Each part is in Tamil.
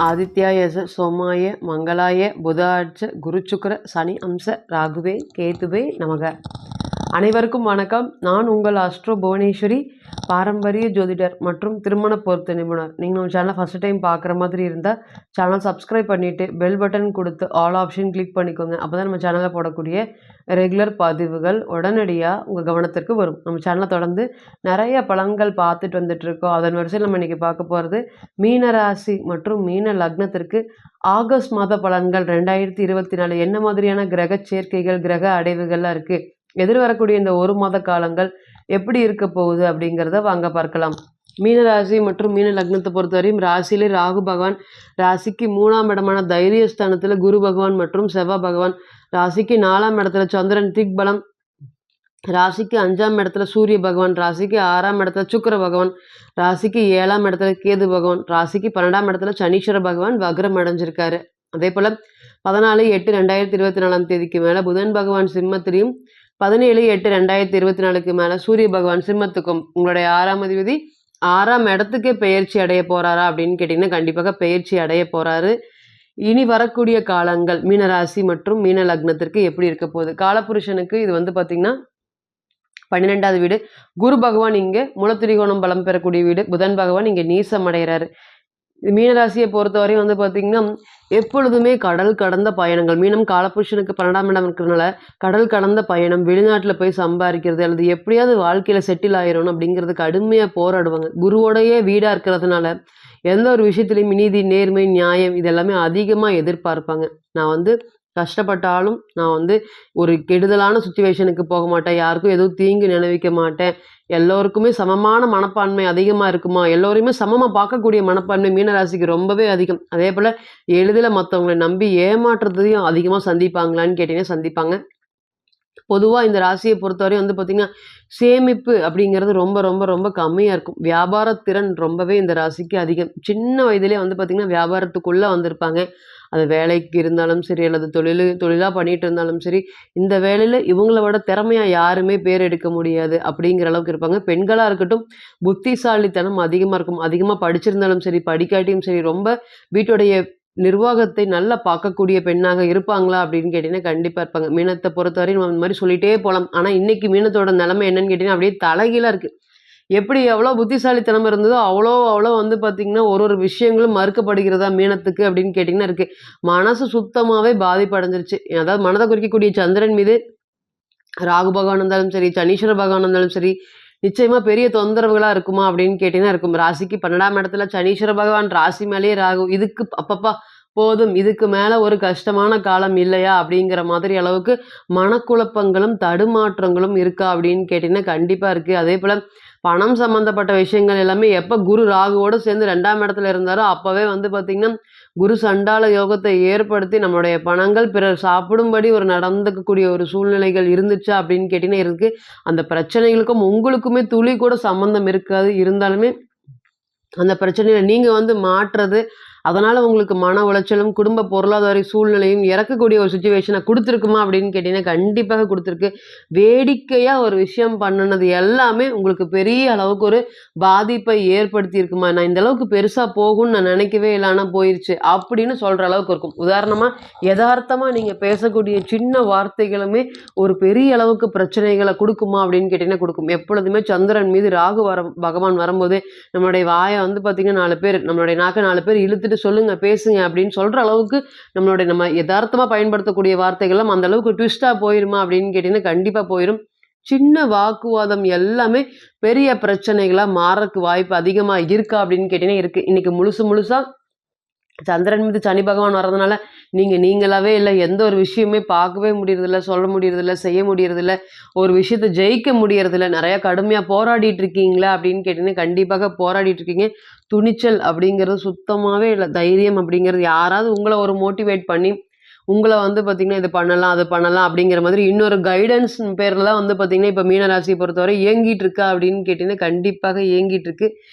ஆதித்யாய சோமாய மங்களாய புதார்ச்ச குருச்சுக்கர சனி அம்ச ராகுவே கேதுவே நமக. அனைவருக்கும் வணக்கம். நான் உங்கள் ஆஸ்ட்ரோ புவனேஸ்வரி, பாரம்பரிய ஜோதிடர் மற்றும் திருமண பொருத்த நிபுணர். நீங்கள் நம்ம சேனலை ஃபஸ்ட் டைம் பார்க்குற மாதிரி இருந்தால் சேனல் சப்ஸ்கிரைப் பண்ணிவிட்டு பெல் பட்டன் கொடுத்து ஆல் ஆப்ஷன் கிளிக் பண்ணிக்கோங்க. அப்போ தான் நம்ம சேனலில் போடக்கூடிய ரெகுலர் பதிவுகள் உடனடியாக உங்கள் கவனத்திற்கு வரும். நம்ம சேனலை தொடர்ந்து நிறைய பலன்கள் பார்த்துட்டு வந்துட்டுருக்கோம். அதன் வரிசையில் நம்ம இன்றைக்கி பார்க்க போகிறது மீன ராசி மற்றும் மீன லக்னத்திற்கு ஆகஸ்ட் மாத பலன்கள் 2024 என்ன மாதிரியான கிரக சேர்க்கைகள் கிரக அடைவுகள்லாம் இருக்குது, எதிர்வரக்கூடிய இந்த ஒரு மாத காலங்கள் எப்படி இருக்க போகுது அப்படிங்கிறத வாங்க பார்க்கலாம். மீன ராசி மற்றும் மீன லக்னத்தை பொறுத்தவரையும் ராசியிலே ராகு பகவான், ராசிக்கு 3ஆம் இடமான தைரியஸ்தானத்தில் குரு பகவான் மற்றும் செவ்வாய் பகவான், ராசிக்கு 4ஆம் இடத்துல சந்திரன் திக்பலம், ராசிக்கு 5ஆம் இடத்துல சூரிய பகவான், ராசிக்கு 6ஆம் இடத்துல சுக்கிர பகவான், ராசிக்கு 7ஆம் இடத்துல கேது பகவான், ராசிக்கு 12ஆம் இடத்துல சனீஸ்வர பகவான் வக்ரம் அடைஞ்சிருக்காரு. அதே போல் 14/8/2024 மேலே புதன் பகவான் சிம்மத்திலையும் 17/8/2024 மேலே சூரிய பகவான் சிம்மத்துக்கும் உங்களுடைய 6ஆம் அதிபதி 6ஆம் இடத்துக்கே பெயர்ச்சி அடைய போகிறாரா அப்படின்னு கேட்டிங்கன்னா கண்டிப்பாக பெயர்ச்சி அடைய போகிறாரு. இனி வரக்கூடிய காலங்கள் மீனராசி மற்றும் மீன லக்னத்திற்கு எப்படி இருக்க போகுது? காலபுருஷனுக்கு இது வந்து பார்த்திங்கன்னா 12வது வீடு. குரு பகவான் இங்கே மூலத்திரிகோணம் பலம் பெறக்கூடிய வீடு. புதன் பகவான் இங்கே நீசம் அடைகிறாரு. மீனராசியை பொறுத்தவரையும் வந்து பார்த்திங்கன்னா எப்பொழுதுமே கடல் கடந்த பயணங்கள். மீனம் காலபுருஷனுக்கு 12ஆம் இடம் இருக்கிறதுனால கடல் கடந்த பயணம், வெளிநாட்டில் போய் சம்பாதிக்கிறது அல்லது எப்படியாவது வாழ்க்கையில் செட்டில் ஆயிரணும் அப்படிங்கிறது கடுமையாக போராடுவாங்க. குருவோடைய வீடாக இருக்கிறதுனால எந்த ஒரு விஷயத்துலையும் நீதி, நேர்மை, நியாயம் இதெல்லாமே அதிகமாக எதிர்பார்ப்பாங்க. நான் வந்து கஷ்டப்பட்டாலும் நான் ஒரு கெடுதலான சுச்சுவேஷனுக்கு போக மாட்டேன், யாருக்கும் எதுவும் தீங்கு நினைவிக்க மாட்டேன், எல்லோருக்குமே சமமான மனப்பான்மை அதிகமாக இருக்குமா, எல்லோரையுமே சமமாக பார்க்கக்கூடிய மனப்பான்மை மீனராசிக்கு ரொம்பவே அதிகம். அதே போல் எளிதில் மற்றவங்களை நம்பி ஏமாற்றுறதையும் அதிகமாக சந்திப்பாங்களான்னு கேட்டிங்கன்னா சந்திப்பாங்க. பொதுவாக இந்த ராசியை பொறுத்தவரை பார்த்திங்கன்னா சேமிப்பு அப்படிங்கிறது ரொம்ப ரொம்ப ரொம்ப கம்மியாக இருக்கும். வியாபாரத்திறன் ரொம்பவே இந்த ராசிக்கு அதிகம். சின்ன வயதிலே பார்த்திங்கன்னா வியாபாரத்துக்குள்ளே வந்திருப்பாங்க. அது வேலைக்கு இருந்தாலும் சரி அல்லது தொழிலாக பண்ணிகிட்டு இருந்தாலும் சரி, இந்த வேலையில் இவங்கள விட திறமையாக யாருமே பேர் எடுக்க முடியாது அப்படிங்கிற அளவுக்கு இருப்பாங்க. பெண்களாக இருக்கட்டும் புத்திசாலித்தனம் அதிகமாக இருக்கும். அதிகமாக படிச்சிருந்தாலும் சரி படிக்காட்டியும் சரி ரொம்ப வீட்டுடைய நிர்வாகத்தை நல்லா பார்க்கக்கூடிய பெண்ணாக இருப்பாங்களா அப்படின்னு கேட்டிங்கன்னா கண்டிப்பாக இருப்பாங்க. மீனத்தை பொறுத்தவரையும் நம்ம இந்த மாதிரி சொல்லிகிட்டே போகலாம். ஆனால் இன்றைக்கி மீனத்தோட நிலைமை என்னன்னு கேட்டிங்கன்னா அப்படியே தலைகீழாக இருக்குது. எப்படி எவ்வளோ புத்திசாலித்தனம் இருந்ததோ அவ்வளோ பார்த்திங்கன்னா ஒரு விஷயங்களும் மறுக்கப்படுகிறதா மீனத்துக்கு அப்படின்னு கேட்டிங்கன்னா இருக்குது. மனசு சுத்தமாகவே பாதிப்படைஞ்சிருச்சு. அதாவது மனதை குறிக்கக்கூடிய சந்திரன் மீது ராகு பகவான் இருந்தாலும் சரி, சனீஸ்வர பகவான் இருந்தாலும் சரி, நிச்சயமாக பெரிய தொந்தரவுகளாக இருக்குமா அப்படின்னு கேட்டிங்கன்னா இருக்கும். ராசிக்கு 12ஆம் இடத்துல சனீஸ்வர பகவான், ராசி மேலேயே ராகு. இதுக்கு அப்பப்பா போதும், இதுக்கு மேலே ஒரு கஷ்டமான காலம் இல்லையா அப்படிங்கிற மாதிரி அளவுக்கு மனக்குழப்பங்களும் தடுமாற்றங்களும் இருக்கா அப்படின்னு கேட்டிங்கன்னா கண்டிப்பாக இருக்குது. அதே போல் பணம் சம்மந்தப்பட்ட விஷயங்கள் எல்லாமே எப்போ குரு ராகுவோடு சேர்ந்து 2ஆம் இடத்துல இருந்தாரோ அப்போவே பார்த்திங்கன்னா குரு சண்டால யோகத்தை ஏற்படுத்தி நம்மளுடைய பணங்கள் பிறர் சாப்பிடும்படி நடந்துக்கக்கூடிய ஒரு சூழ்நிலைகள் இருந்துச்சா அப்படின்னு கேட்டிங்கன்னா இருக்குது. அந்த பிரச்சனைகளுக்கும் உங்களுக்குமே துளி கூட சம்மந்தம் இருக்காது. இருந்தாலுமே அந்த பிரச்சனையில் நீங்கள் மாற்றுறது, அதனால் உங்களுக்கு மன உளைச்சலும் குடும்ப பொருளாதார சூழ்நிலையும் இறக்கக்கூடிய ஒரு சுச்சுவேஷனை கொடுத்துருக்குமா அப்படின்னு கேட்டிங்கன்னா கண்டிப்பாக கொடுத்துருக்கு. வேடிக்கையாக ஒரு விஷயம் பண்ணினது எல்லாமே உங்களுக்கு பெரிய அளவுக்கு ஒரு பாதிப்பை ஏற்படுத்தி இருக்குமா, நான் இந்த அளவுக்கு பெருசாக போகும்னு நான் நினைக்கவே இல்லை ஆனால் போயிடுச்சு அப்படின்னு சொல்கிற அளவுக்கு இருக்கும். உதாரணமாக யதார்த்தமாக நீங்கள் பேசக்கூடிய சின்ன வார்த்தைகளுமே ஒரு பெரிய அளவுக்கு பிரச்சனைகளை கொடுக்குமா அப்படின்னு கேட்டிங்கன்னா கொடுக்கும். எப்பொழுதுமே சந்திரன் மீது ராகு பகவான் வரும்போது நம்மளுடைய வாயை பார்த்திங்கன்னா 4 பேர், நம்மளுடைய நாக்கை 4 பேர் இழுத்துட்டு சொல்லுங்க பேசுங்க அப்படின்னு சொல்ற அளவுக்கு நம்ம யதார்த்தமா பயன்படுத்தக்கூடிய வார்த்தைகள்லாம் அந்த அளவுக்கு ட்விஸ்டா போயிருமா அப்படின்னு கேட்டீங்கன்னா கண்டிப்பா போயிடும். சின்ன வாக்குவாதம் எல்லாமே பெரிய பிரச்சனைகளா மாறக்கு வாய்ப்பு அதிகமா இருக்கா அப்படின்னு கேட்டீங்கன்னா இருக்கு. இன்னைக்கு முழுசா சந்திரன் மீது சனி பகவான் வர்றதுனால நீங்களாவே இல்லை, எந்த ஒரு விஷயமே பார்க்கவே முடியறதில்ல, சொல்ல முடியறதில்ல, செய்ய முடியறதில்ல, ஒரு விஷயத்தை ஜெயிக்க முடியறதில்ல, நிறையா கடுமையாக போராடிட்டு இருக்கீங்களா அப்படின்னு கேட்டிங்கன்னா கண்டிப்பாக போராடிட்டு இருக்கீங்க. துணிச்சல் அப்படிங்கிறது சுத்தமாகவே இல்லை. தைரியம் அப்படிங்கிறது யாராவது உங்களை ஒரு மோட்டிவேட் பண்ணி உங்களை பார்த்திங்கன்னா இது பண்ணலாம் அது பண்ணலாம் அப்படிங்கிற மாதிரி இன்னொரு கைடன்ஸ் பேரில் தான் பார்த்திங்கன்னா இப்போ மீனராசியை பொறுத்தவரை இயங்கிட்டு இருக்கா அப்படின்னு கேட்டிங்கன்னா கண்டிப்பாக இயங்கிட்டு இருக்கு.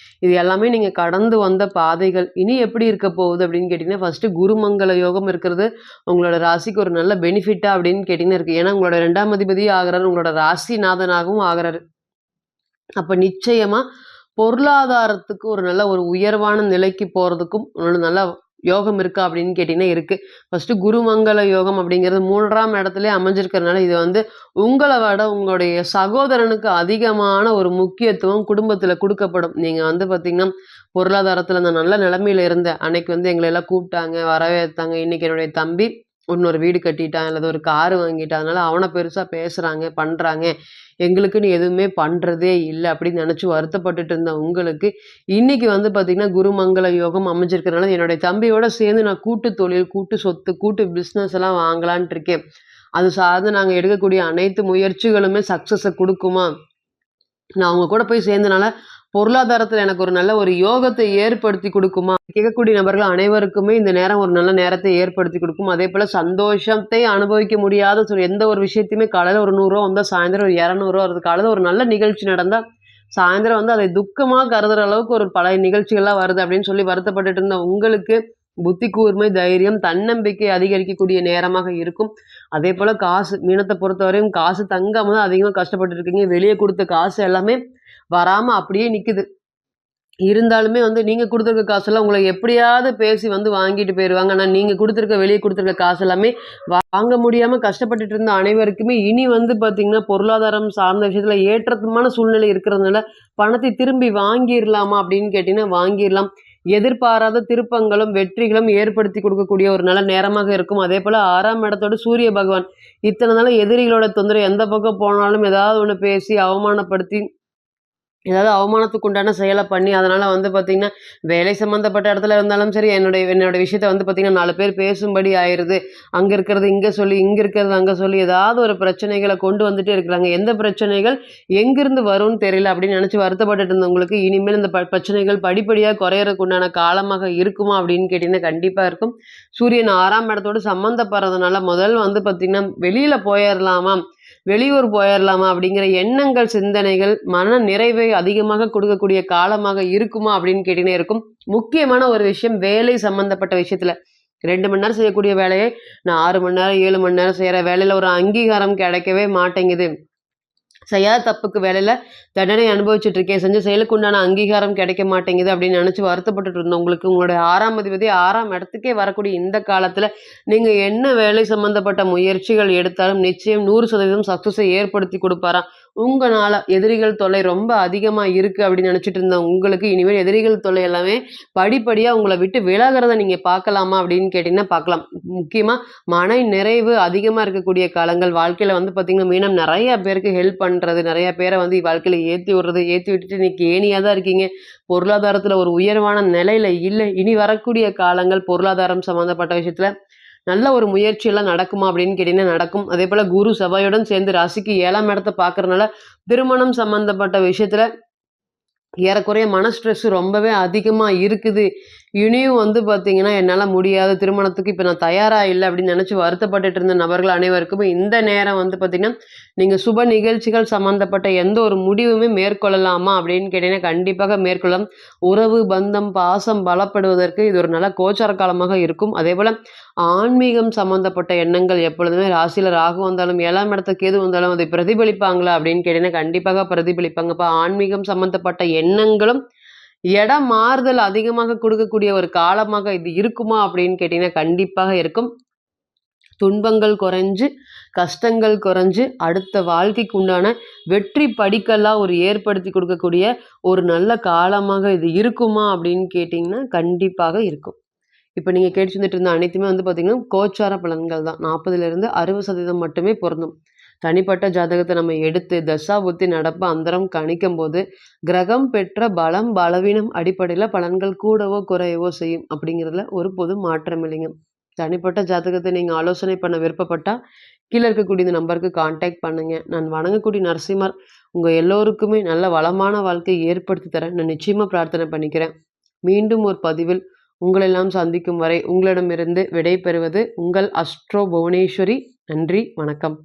இது எல்லாமே நீங்கள் கடந்து வந்த பாதைகள். இனி எப்படி இருக்க போகுது அப்படின்னு கேட்டிங்கன்னா ஃபஸ்ட்டு குருமங்கல யோகம் இருக்கிறது உங்களோட ராசிக்கு ஒரு நல்ல பெனிஃபிட்டாக அப்படின்னு கேட்டிங்கன்னா இருக்குது. ஏன்னா உங்களோட 2ஆம் அதிபதியும் ஆகிறாரு, உங்களோட ராசிநாதனாகவும் ஆகிறாரு. அப்போ நிச்சயமாக பொருளாதாரத்துக்கு ஒரு நல்ல ஒரு உயர்வான நிலைக்கு போகிறதுக்கும் நல்ல யோகம் இருக்கா அப்படின்னு கேட்டிங்கன்னா இருக்கு. ஃபர்ஸ்ட்டு குருமங்கள யோகம் அப்படிங்கிறது 3ஆம் இடத்திலே அமைஞ்சிருக்கிறனால, இது வந்து உங்கள விட உங்களுடைய சகோதரனுக்கு அதிகமான ஒரு முக்கியத்துவம் குடும்பத்தில குடுக்கப்படும். நீங்க வந்து பார்த்தீங்கன்னா, பொருளாதாரத்தில நான் நல்ல நிலைமையில இருந்தேன். அன்னைக்கு வந்து எங்கள எல்லாம் கூப்பிட்டாங்க, வரவேத்தாங்க. இன்னைக்கு என்னுடைய தம்பி இன்னொரு வீடு கட்டிட்டான், அல்லது ஒரு கார் வாங்கிட்டான். அதனால அவன பெருசா பேசுறாங்க, பண்றாங்க. எங்களுக்குன்னு எதுவுமே பண்றதே இல்ல அப்படின்னு நெனச்சு வருத்தப்பட்டுட்டு இருந்த உங்களுக்கு, இன்னைக்கு வந்து பார்த்தீங்கன்னா, குருமங்கள யோகம் அமைஞ்சிருக்கிறனால, என்னுடைய தம்பியோட சேர்ந்து நான் கூட்டு தொழில், கூட்டு சொத்து, கூட்டு பிசினஸ் எல்லாம் வாங்கலான்ட்டு இருக்கேன். அது சார்ந்து நாங்க எடுக்கக்கூடிய அனைத்து முயற்சிகளுமே சக்சஸ குடுக்குமா? நான் அவங்க கூட போய் சேர்ந்தனால, பொருளாதாரத்தில எனக்கு ஒரு நல்ல ஒரு யோகத்தை ஏற்படுத்தி குடுக்குமா? கேட்கக்கூடிய நபர்கள் அனைவருக்குமே இந்த நேரம் ஒரு நல்ல நேரத்தை ஏற்படுத்தி குடுக்கும். அதேபோல சந்தோஷத்தை அனுபவிக்க முடியாத எந்த ஒரு விஷயத்தையுமே காலையில ஒரு ரூ. 100 வந்தா சாயந்தரம் ஒரு ரூ. 200 வருது. காலையில ஒரு நல்ல நிகழ்ச்சி நடந்தா, சாயந்தரம் வந்து அதை துக்கமா கருதுற அளவுக்கு ஒரு பழைய நிகழ்ச்சிகள்லாம் வருது அப்படின்னு சொல்லி வருத்தப்பட்டுட்டு இருந்த உங்களுக்கு, புத்தி கூர்மை, தைரியம், தன்னம்பிக்கை அதிகரிக்கக்கூடிய நேரமாக இருக்கும். அதேபோல காசு மீனத்த பொறுத்தவரையும் காசு தங்காம தான் அதிகமா கஷ்டப்பட்டுட்டு இருக்கீங்க. வெளிய குடுத்த காசு எல்லாமே வராம அப்படியே நிக்குது. இருந்தாலுமே வந்து நீங்க குடுத்துருக்க காசெல்லாம் உங்கள எப்படியாவது பேசி வந்து வாங்கிட்டு போயிருவாங்க. ஆனா நீங்க குடுத்துருக்க வெளிய குடுத்துருக்க காசு எல்லாமே வாங்க முடியாம கஷ்டப்பட்டுட்டு இருந்த அனைவருக்குமே இனி வந்து பார்த்தீங்கன்னா, பொருளாதாரம் சார்ந்த விஷயத்துல ஏற்றமான சூழ்நிலை இருக்கிறதுனால, பணத்தை திரும்பி வாங்கிர்லாமா அப்படின்னு கேட்டீங்கன்னா, வாங்கிர்லாம். எதிர்பாராத திருப்பங்களும், வெற்றிகளும் ஏற்படுத்தி குடுக்கக்கூடிய ஒரு நல்ல நேரமாக இருக்கும். அதேபோல 6ஆம் இடத்தோட சூரிய பகவான். இத்தன நாளா எதிரிகளோட தொந்தரவு எந்த பக்கம் போனாலும் ஏதாவது ஒண்ணு பேசி அவமானப்படுத்தி ஏதாவது அவமானத்துக்கு உண்டான செயல பண்ணி, அதனால வந்து பார்த்தீங்கன்னா, வேலை சம்மந்தப்பட்ட இடத்துல இருந்தாலும் சரி, என்னுடைய என்னோட விஷயத்த வந்து பார்த்தீங்கன்னா, 4 பேர் பேசும்படி ஆயிருது. அங்க இருக்கிறது இங்க சொல்லி, இங்க இருக்கிறது அங்க சொல்லி, ஏதாவது ஒரு பிரச்சனைகள கொண்டு வந்துட்டே இருக்கிறாங்க. எந்த பிரச்சனைகள் எங்கிருந்து வரும்னு தெரியல அப்படின்னு நெனச்சு வருத்தப்பட்டுட்டு இருந்தவங்களுக்கு, இனிமேல் இந்த பிரச்சனைகள் படிப்படியா குறையறதுக்கு உண்டான காலமாக இருக்குமா அப்படின்னு கேட்டீங்கன்னா, கண்டிப்பா இருக்கும். சூரியன் 6ஆம் இடத்தோடு சம்மந்தப்படுறதுனால, முதல் வந்து பார்த்தீங்கன்னா, வெளியில போயறலாமா? வெளியூர் போயிரலாமா? அப்படிங்கிற எண்ணங்கள், சிந்தனைகள், மன நிறைவை அதிகமாக கொடுக்கக்கூடிய காலமாக இருக்குமா? அப்படின்னு கேட்டீங்கன்னா இருக்கும். முக்கியமான ஒரு விஷயம் வேலை சம்மந்தப்பட்ட விஷயத்துல. 2 மணி நேரம் செய்யக்கூடிய வேலையை நான் 6 மணி நேரம், 7 மணி நேரம் செய்ற வேலையில ஒரு அங்கீகாரம் கிடைக்கவே மாட்டேங்குது. செய்யாத தப்புக்கு வேலையில தண்டனை அனுபவிச்சுட்டு இருக்கேன். செஞ்ச செயலுக்கு உண்டான அங்கீகாரம் கிடைக்க மாட்டேங்குது அப்படின்னு நினைச்சு வருத்தப்பட்டுட்டு இருந்தவங்களுக்கு, உங்களுடைய 6ஆம் அதிபதி 6ஆம் இடத்துக்கே வரக்கூடிய இந்த காலத்துல, நீங்க என்ன வேலை சம்பந்தப்பட்ட முயற்சிகள் எடுத்தாலும் நிச்சயம் 100% சக்சஸை ஏற்படுத்தி குடுப்பாராம். உங்கனால எதிரிகள் தொல்லை ரொம்ப அதிகமா இருக்கு அப்படின்னு நினைச்சிட்டு இருந்த உங்களுக்கு, இனிமேல் எதிரிகள் தொல்லை எல்லாமே படிப்படியா உங்கள விட்டு விலகுறத நீங்க பார்க்கலாமா அப்படின்னு கேட்டீங்கன்னா பார்க்கலாம். முக்கியமா மன நிறைவு அதிகமா இருக்கக்கூடிய காலங்கள். வாழ்க்கையில வந்து பார்த்தீங்கன்னா, மீனம் நெறைய பேருக்கு ஹெல்ப் பண்றது, நெறைய பேர வந்து வாழ்க்கையில ஏத்தி விடுறது, ஏத்தி விட்டுட்டு இன்னைக்கு ஏணியா தான் இருக்கீங்க. பொருளாதாரத்துல ஒரு உயர்வான நிலையில இல்ல. இனி வரக்கூடிய காலங்கள் பொருளாதாரம் சம்மந்தப்பட்ட விஷயத்துல நல்ல ஒரு முயற்சியெல்லாம் நடக்குமா அப்படின்னு கேட்டீங்கன்னா நடக்கும். அதேபோல குரு செவ்வாயுடன் சேர்ந்து ராசிக்கு 7ஆம் இடத்த பார்க்கறனால, திருமணம் சம்மந்தப்பட்ட விஷயத்துல ஏறக்குறைய மன ஸ்ட்ரெஸ் ரொம்பவே அதிகமா இருக்குது. இனியும் வந்து பார்த்தீங்கன்னா, என்னால முடியாது திருமணத்துக்கு இப்ப நான் தயாரா இல்ல அப்படின்னு நினைச்சு வருத்தப்பட்டுட்டு இருந்த நபர்கள் அனைவருக்குமே இந்த நேரம் வந்து பார்த்தீங்கன்னா, நீங்க சுப நிகழ்ச்சிகள் சம்மந்தப்பட்ட எந்த ஒரு முடிவுமே மேற்கொள்ளலாமா அப்படின்னு கேட்டீங்கன்னா, கண்டிப்பாக மேற்கொள்ளலாம். உறவு, பந்தம், பாசம் பலப்படுவதற்கு இது ஒரு நல்ல கோச்சார காலமாக இருக்கும். அதேபோல ஆன்மீகம் சம்மந்தப்பட்ட எண்ணங்கள் எப்பொழுதுமே ராசியில ராகு வந்தாலும், 7ஆம் இடத்துல கேது வந்தாலும் அதை பிரதிபலிப்பாங்களா அப்படின்னு கேட்டீங்கன்னா, கண்டிப்பாக பிரதிபலிப்பாங்க. அப்ப ஆன்மீகம் சம்மந்தப்பட்ட எண்ணங்களும் இடம் மாறுதல் அதிகமாக குடுக்கக்கூடிய ஒரு காலமாக இது இருக்குமா அப்படின்னு கேட்டீங்கன்னா, கண்டிப்பாக இருக்கும். துன்பங்கள் குறைஞ்சு, கஷ்டங்கள் குறைஞ்சு, அடுத்த வாழ்க்கைக்கு உண்டான வெற்றி படிக்கல்லா ஒரு ஏற்படுத்தி குடுக்கக்கூடிய ஒரு நல்ல காலமாக இது இருக்குமா அப்படின்னு கேட்டீங்கன்னா, கண்டிப்பாக இருக்கும். இப்ப நீங்க கேட்டுட்டு இருந்த அனைத்துமே வந்து பார்த்தீங்கன்னா, கோச்சார பலன்கள் தான். 40லிருந்து 60% மட்டுமே பொருந்தும். தனிப்பட்ட ஜாதகத்த நம்ம எடுத்து தசா புத்தி நடப்பு அந்தரம் கணிக்கும்போது, கிரகம் பெற்ற பலம், பலவீனம் அடிப்படையில பலன்கள் கூடவோ, குறையவோ செய்யும். அப்படிங்கிறதுல ஒரு பொது மாற்றம் இல்லைங்க. தனிப்பட்ட ஜாதகத்த நீங்க ஆலோசனை பண்ண விருப்பப்பட்டா, கீழ இருக்கக்கூடிய இந்த நம்பருக்கு கான்டாக்ட் பண்ணுங்க. நான் வணங்கக்கூடிய நரசிம்மர் உங்க எல்லோருக்குமே நல்ல வளமான வாழ்க்கையை ஏற்படுத்தி தர நான் நிச்சயமா பிரார்த்தனை பண்ணிக்கிறேன். மீண்டும் ஒரு பதிவில் உங்களெல்லாம் சந்திக்கும் வரை உங்களிடமிருந்து விடை பெறுவது உங்கள் அஸ்ட்ரோ புவனேஸ்வரி. நன்றி, வணக்கம்.